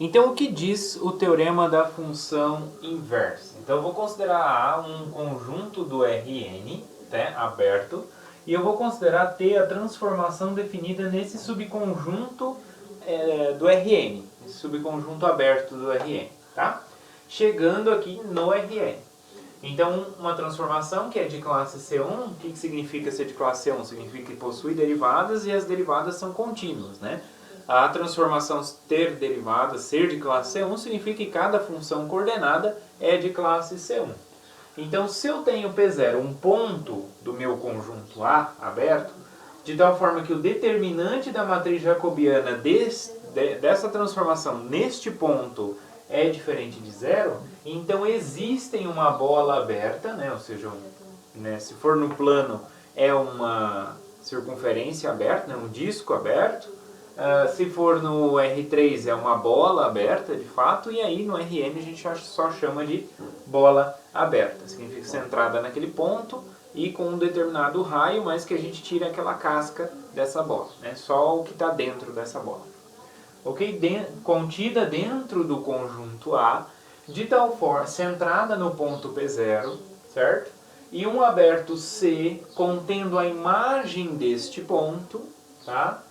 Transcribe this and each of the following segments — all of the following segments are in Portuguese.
Então, o que diz o teorema da função inversa? Então, eu vou considerar A um conjunto do Rn, né, aberto, e eu vou considerar T a transformação definida nesse subconjunto do Rn, esse subconjunto aberto do Rn, tá? Chegando aqui no Rn. Então, uma transformação que é de classe C1, o que significa ser de classe C1? Significa que possui derivadas e as derivadas são contínuas, né? A transformação ter derivadas, ser de classe C1, significa que cada função coordenada é de classe C1. Então, se eu tenho P0, um ponto do meu conjunto A aberto, de tal forma que o determinante da matriz jacobiana dessa transformação neste ponto é diferente de zero, então existem uma bola aberta, né? Ou seja, se for no plano é uma circunferência aberta, né? Um disco aberto. Se for no R3 é uma bola aberta de fato, e aí no Rn a gente só chama de bola aberta. Significa centrada naquele ponto e com um determinado raio, mas que a gente tira aquela casca dessa bola, né? Só o que está dentro dessa bola. Ok? Contida dentro do conjunto A, de tal forma, centrada no ponto P0, certo? E um aberto C contendo a imagem deste ponto, tá?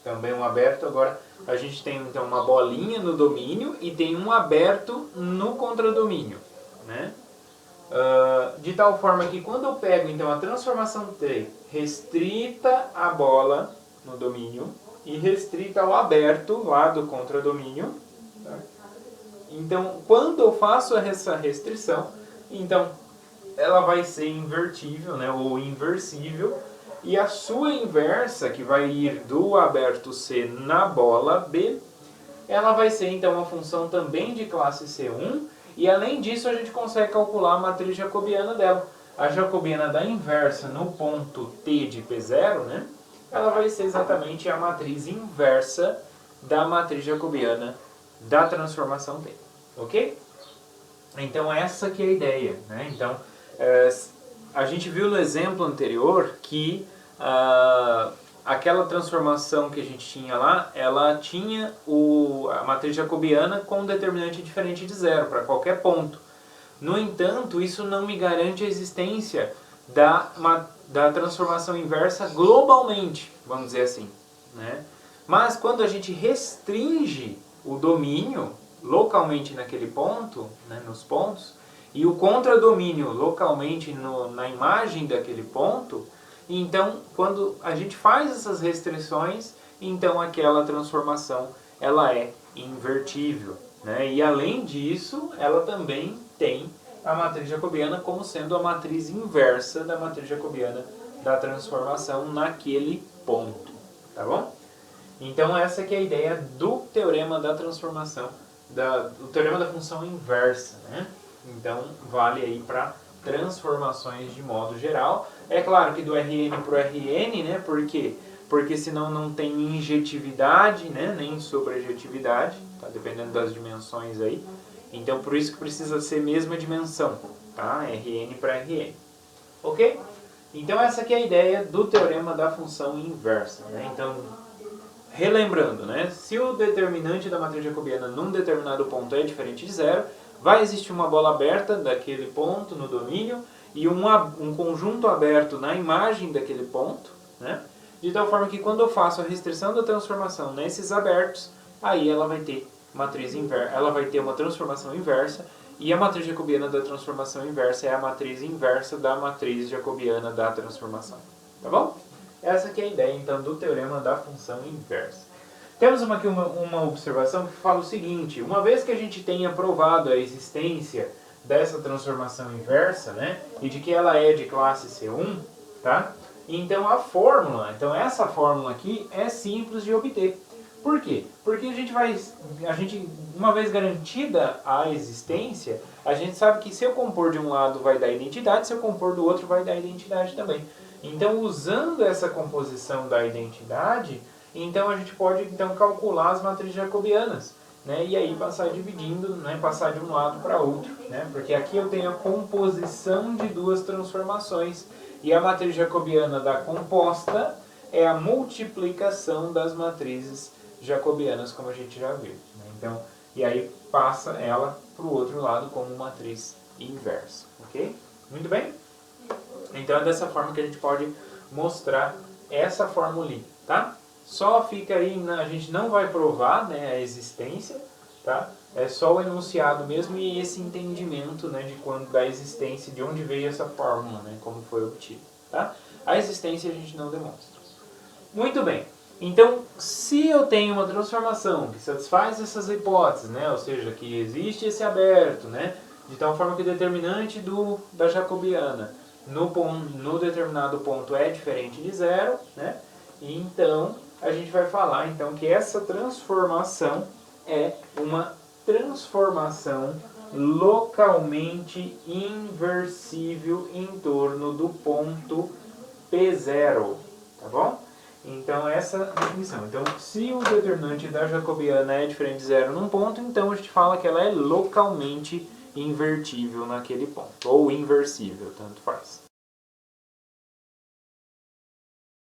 Também um aberto. Agora a gente tem então uma bolinha no domínio e tem um aberto no contradomínio, né? De tal forma que quando eu pego então a transformação T restrita a bola no domínio e restrita ao aberto lá do contradomínio, tá? Então quando eu faço essa restrição, então ela vai ser invertível, né, ou inversível, e a sua inversa, que vai ir do aberto C na bola B, ela vai ser então uma função também de classe C1, e além disso a gente consegue calcular a matriz jacobiana dela. A jacobiana da inversa no ponto T de P0, né, ela vai ser exatamente a matriz inversa da matriz jacobiana da transformação T. Ok? Então essa que é a ideia, né? Então, a gente viu no exemplo anterior que aquela transformação que a gente tinha lá, ela tinha a matriz jacobiana com um determinante diferente de zero para qualquer ponto. No entanto, isso não me garante a existência da transformação inversa globalmente, vamos dizer assim, né? Mas quando a gente restringe o domínio localmente naquele ponto, né, nos pontos, e o contradomínio localmente na imagem daquele ponto, então quando a gente faz essas restrições, então aquela transformação ela é invertível, né? E além disso, ela também tem a matriz jacobiana como sendo a matriz inversa da matriz jacobiana da transformação naquele ponto, tá bom? Então essa que é a ideia do teorema da transformação, do teorema da função inversa, né? Então vale aí para transformações de modo geral. É claro que do Rn para o Rn, né? Por quê? Porque senão não tem injetividade, né? Nem sobrejetividade, tá? Dependendo das dimensões aí. Então por isso que precisa ser mesma dimensão, tá? Rn para Rn. Ok? Então essa aqui é a ideia do teorema da função inversa, né? Então, relembrando, né? Se o determinante da matriz jacobiana num determinado ponto é diferente de zero, vai existir uma bola aberta daquele ponto no domínio e um conjunto aberto na imagem daquele ponto, né? De tal forma que quando eu faço a restrição da transformação nesses abertos, aí ela vai ter matriz inversa, ela vai ter uma transformação inversa, e a matriz jacobiana da transformação inversa é a matriz inversa da matriz jacobiana da transformação. Tá bom? Essa que é a ideia então do teorema da função inversa. Temos aqui uma observação que fala o seguinte: uma vez que a gente tenha provado a existência dessa transformação inversa, né, e de que ela é de classe C1, tá? Então essa fórmula aqui é simples de obter. Por quê? Porque uma vez garantida a existência, a gente sabe que se eu compor de um lado vai dar identidade, se eu compor do outro vai dar identidade também. Então, usando essa composição da identidade, então a gente pode então calcular as matrizes jacobianas, né? E aí passar dividindo, né? Passar de um lado para outro, né? Porque aqui eu tenho a composição de duas transformações e a matriz jacobiana da composta é a multiplicação das matrizes jacobianas, como a gente já viu, né? Então, e aí passa ela para o outro lado como matriz inversa, ok? Muito bem? Então é dessa forma que a gente pode mostrar essa formulinha, tá? Só fica aí, a gente não vai provar, né, a existência, tá? É só o enunciado mesmo e esse entendimento, né, de quando da existência, de onde veio essa fórmula, né, como foi obtida, tá? A existência a gente não demonstra. Muito bem. Então, se eu tenho uma transformação que satisfaz essas hipóteses, né, ou seja, que existe esse aberto, né, de tal forma que o determinante da jacobiana no determinado ponto é diferente de zero, né, e então a gente vai falar então que essa transformação é uma transformação localmente inversível em torno do ponto P0, tá bom? Então essa definição. Então se o determinante da jacobiana é diferente de zero num ponto, então a gente fala que ela é localmente invertível naquele ponto, ou inversível, tanto faz.